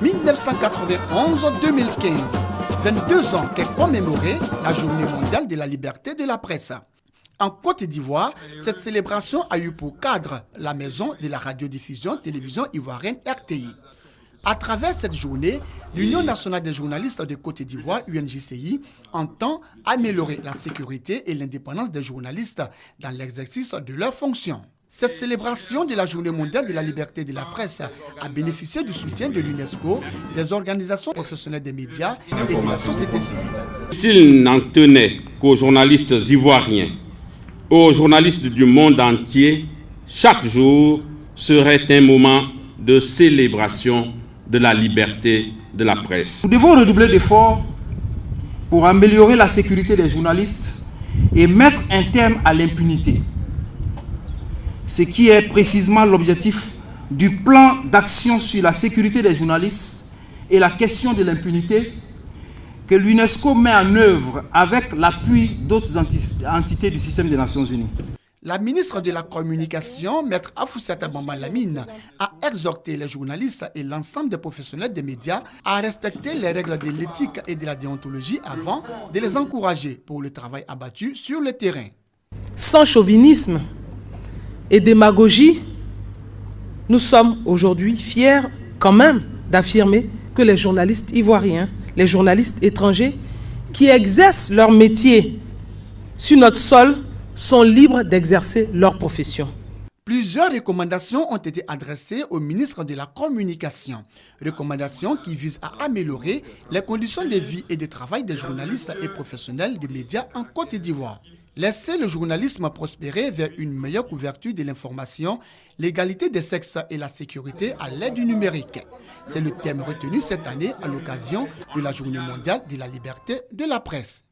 1991-2015. 22 ans qu'est commémorée la Journée mondiale de la liberté de la presse. En Côte d'Ivoire, cette célébration a eu pour cadre la maison de la radiodiffusion télévision ivoirienne RTI. À travers cette journée, l'Union nationale des journalistes de Côte d'Ivoire, UNJCI, entend améliorer la sécurité et l'indépendance des journalistes dans l'exercice de leurs fonctions. Cette célébration de la Journée mondiale de la liberté de la presse a bénéficié du soutien de l'UNESCO, des organisations professionnelles des médias et de la société civile. S'il n'en tenait qu'aux journalistes ivoiriens, aux journalistes du monde entier, chaque jour serait un moment de célébration de la liberté de la presse. Nous devons redoubler d'efforts pour améliorer la sécurité des journalistes et mettre un terme à l'impunité. Ce qui est précisément l'objectif du plan d'action sur la sécurité des journalistes et la question de l'impunité que l'UNESCO met en œuvre avec l'appui d'autres entités du système des Nations Unies. La ministre de la Communication, Maître Afoussata Bamba Lamine, a exhorté les journalistes et l'ensemble des professionnels des médias à respecter les règles de l'éthique et de la déontologie avant de les encourager pour le travail abattu sur le terrain. Sans chauvinisme et démagogie, nous sommes aujourd'hui fiers quand même d'affirmer que les journalistes ivoiriens, les journalistes étrangers qui exercent leur métier sur notre sol sont libres d'exercer leur profession. Plusieurs recommandations ont été adressées au ministre de la Communication. Recommandations qui visent à améliorer les conditions de vie et de travail des journalistes et professionnels des médias en Côte d'Ivoire. Laisser le journalisme prospérer vers une meilleure couverture de l'information, l'égalité des sexes et la sécurité à l'aide du numérique. C'est le thème retenu cette année à l'occasion de la Journée mondiale de la liberté de la presse.